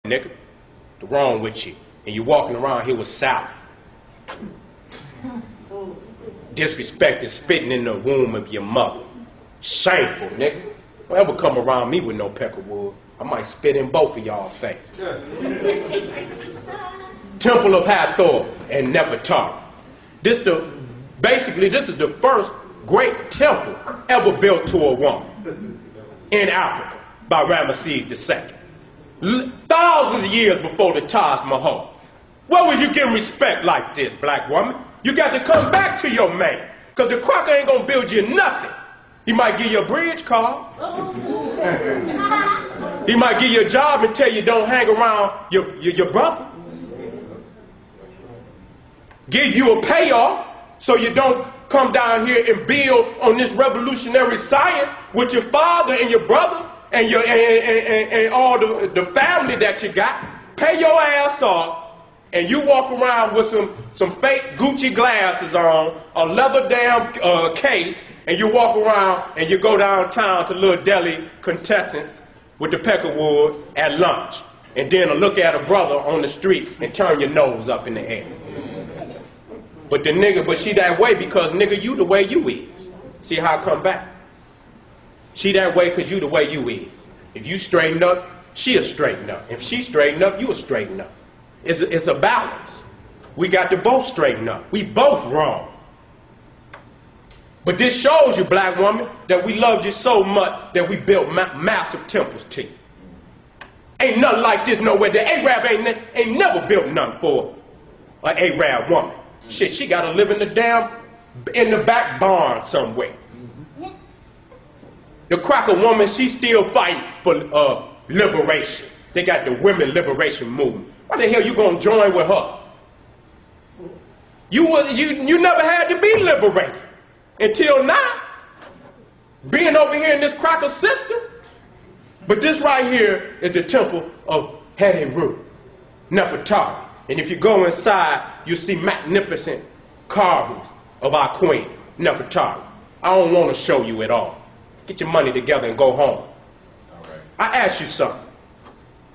nigga. What's wrong with you? And you walking around here with salad. Disrespecting, spitting in the womb of your mother. Shameful, nigga. Don't ever come around me with no peckerwood. I might spit in both of y'all's face. Temple of Hathor and Nefertari. This is the first great temple ever built to a woman in Africa by Ramesses II. Thousands of years before the Taj Mahal. Where was you getting respect like this, black woman? You got to come back to your man, because the cracker ain't gonna build you nothing. He might give you a bridge card. He might give you a job and tell you don't hang around your brother. Give you a payoff so you don't come down here and build on this revolutionary science with your father and your brother and your and all the family that you got. Pay your ass off, and you walk around with some fake Gucci glasses on, a leather damn case, and you walk around and you go downtown to little deli contestants with the peckerwood at lunch, and then look at a brother on the street and turn your nose up in the air. But she that way because nigga, you the way you is. See how I come back? She that way because you the way you is. If you straighten up, she'll straighten up. If she straighten up, you'll straighten up. It's a balance. We got to both straighten up. We both wrong. But this shows you, black woman, that we loved you so much that we built massive temples to you. Ain't nothing like this nowhere. The Arab ain't never built nothing for an Arab woman. Shit, she got to live in the back barn somewhere. The cracker woman, she still fighting for liberation. They got the women liberation movement. Why the hell you gonna join with her? You never had to be liberated until now. Being over here in this cracker system. But this right here is the temple of Heru, Nefertari. And if you go inside, you see magnificent carvings of our queen, Nefertari. I don't want to show you it all. Get your money together and go home. All right. I ask you something.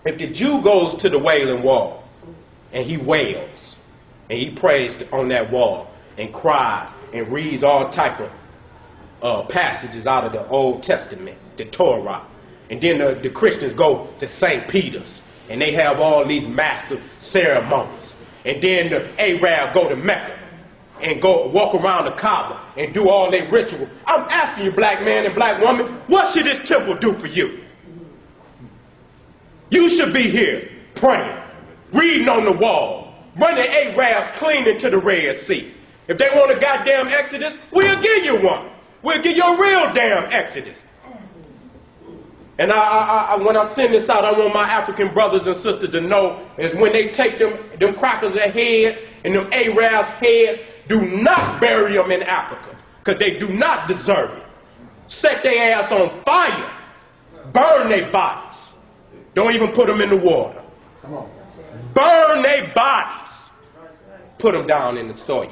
If the Jew goes to the Wailing Wall and he wails and he prays on that wall and cries and reads all type of passages out of the Old Testament, the Torah, and then the Christians go to St. Peter's and they have all these massive ceremonies, and then the Arab go to Mecca and go walk around the Kaaba and do all their ritual. I'm asking you, black man and black woman, what should this temple do for you? You should be here praying, reading on the wall, running Arabs clean into the Red Sea. If they want a goddamn Exodus, we'll give you one. We'll give you a real damn Exodus. And when I send this out, I want my African brothers and sisters to know is when they take them crackers at heads and them Arabs' heads, do not bury them in Africa, because they do not deserve it. Set their ass on fire. Burn their bodies. Don't even put them in the water. Burn their bodies. Put them down in the soil.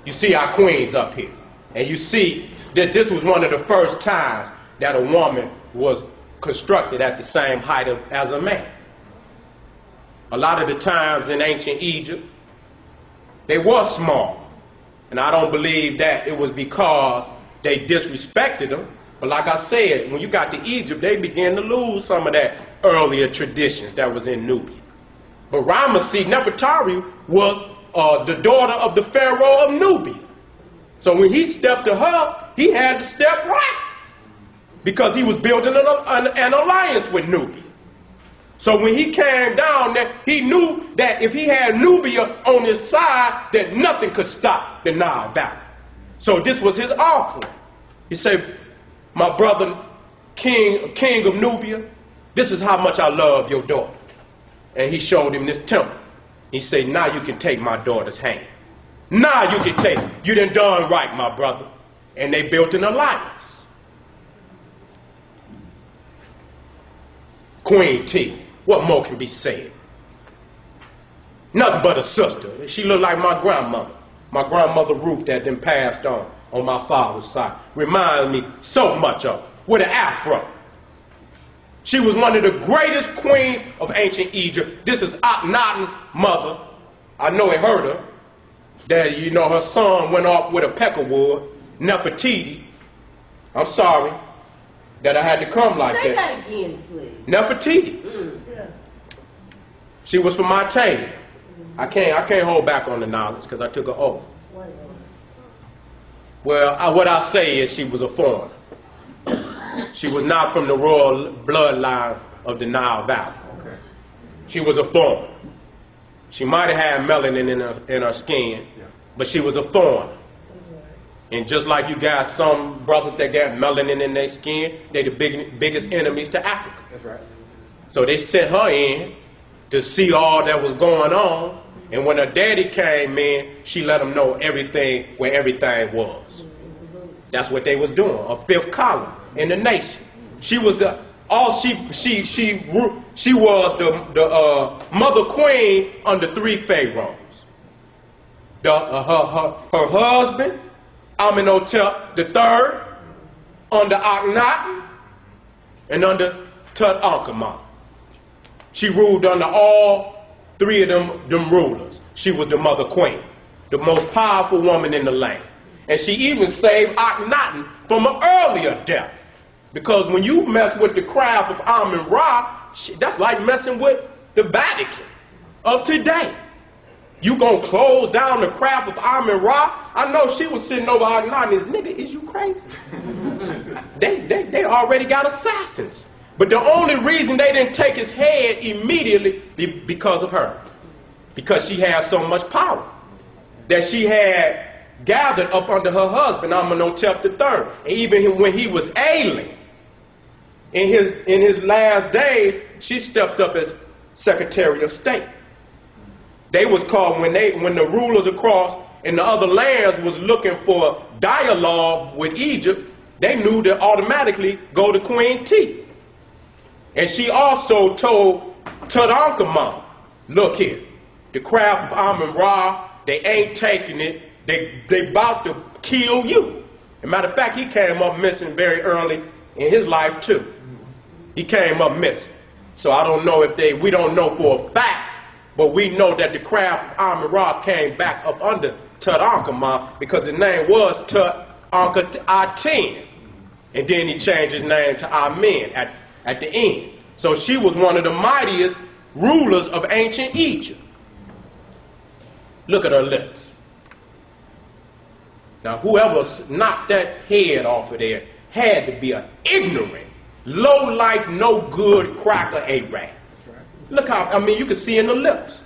You see our queens up here. And you see that this was one of the first times that a woman was constructed at the same height as a man. A lot of the times in ancient Egypt, they were small. And I don't believe that it was because they disrespected them. But like I said, when you got to Egypt, they began to lose some of that earlier traditions that was in Nubia. But Ramesses Nefertari was the daughter of the Pharaoh of Nubia. So when he stepped to her, he had to step right, because he was building an alliance with Nubia. So when he came down there, he knew that if he had Nubia on his side, that nothing could stop the Nile Valley. So this was his offering. He said, my brother, king of Nubia, this is how much I love your daughter. And he showed him this temple. He said, now you can take my daughter's hand. Now you can take it. You done right, my brother. And they built an alliance. Queen T, what more can be said? Nothing but a sister. She looked like my grandmother. My grandmother Ruth that then passed on my father's side. Reminds me so much of her, with an afro. She was one of the greatest queens of ancient Egypt. This is Akhenaten's mother. I know it hurt her that, you know, her son went off with a peckerwood, Nefertiti. I'm sorry that I had to come like that. Say that again, please. Nefertiti. She was from Mauritania. I can't hold back on the knowledge because I took an oath. Well, what I say is she was a foreigner. She was not from the royal bloodline of the Nile Valley. Okay. She was a foreigner. She might have had melanin in her skin, but she was a foreigner. And just like you got some brothers that got melanin in their skin, they're the biggest enemies to Africa. That's right. So they sent her in to see all that was going on. And when her daddy came in, she let him know everything, where everything was. That's what they was doing, a fifth column in the nation. She was the mother queen under 3 pharaohs. Her husband, Amenhotep III, under Akhenaten, and under Tutankhamun. She ruled under all 3 of them rulers. She was the mother queen, the most powerful woman in the land. And she even saved Akhenaten from an earlier death. Because when you mess with the craft of Amun-Ra, that's like messing with the Vatican of today. You gonna close down the craft of Amun-Ra? I know she was sitting over Akhenaten and nigga, is you crazy? they already got assassins. But the only reason they didn't take his head immediately because of her. Because she had so much power that she had gathered up under her husband, Amenhotep III. And even when he was ailing, in his last days, she stepped up as Secretary of State. They was called, when the rulers across in the other lands was looking for dialogue with Egypt, they knew to automatically go to Queen T. And she also told Tutankhamun, look here, the craft of Amun-Ra, they ain't taking it. They about to kill you. As a matter of fact, he came up missing very early in his life too. He came up missing. So I don't know if we don't know for a fact, but we know that the craft of Amun-Ra came back up under Tutankhamun because his name was Tutankhaten. And then he changed his name to Amen at the end. So she was one of the mightiest rulers of ancient Egypt. Look at her lips. Now, whoever knocked that head off of there had to be an ignorant, low-life, no-good cracker Arab. Look how, I mean, you can see in the lips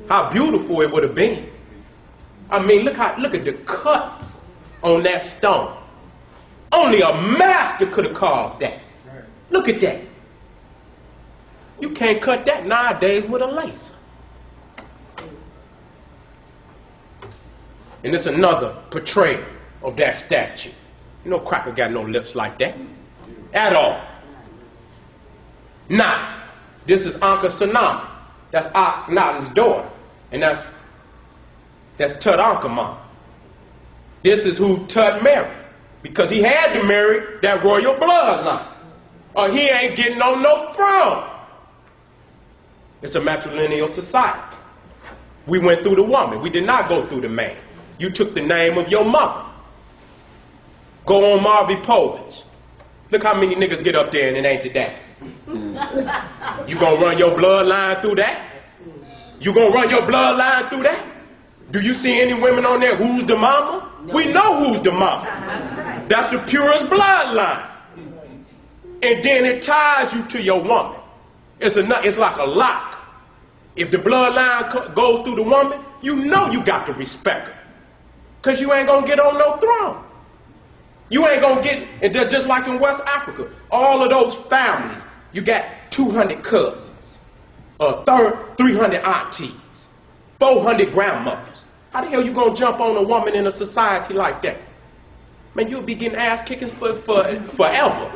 how beautiful it would have been. I mean, look at the cuts on that stone. Only a master could have carved that. Look at that. You can't cut that nowadays with a laser. And it's another portrayal of that statue. You know, cracker got no lips like that at all. Now, this is Ankhesenamon. That's Akhenaten's daughter, and that's Tutankhamun. This is who Tut married, because he had to marry that royal bloodline, or he ain't getting on no throne. It's a matrilineal society. We went through the woman. We did not go through the man. You took the name of your mother. Go on Marvy Povich. Look how many niggas get up there and it ain't the dad. You gonna run your bloodline through that? You gonna run your bloodline through that? Do you see any women on there? Who's the mama? No. We know who's the mama. That's the purest bloodline. And then it ties you to your woman. It's like a lock. If the bloodline goes through the woman, you know you got to respect her. Because you ain't going to get on no throne. You ain't going to get, and just like in West Africa, all of those families, you got 200 cousins, 300 aunties, 400 grandmothers. How the hell you going to jump on a woman in a society like that? Man, you'll be getting ass kickings forever.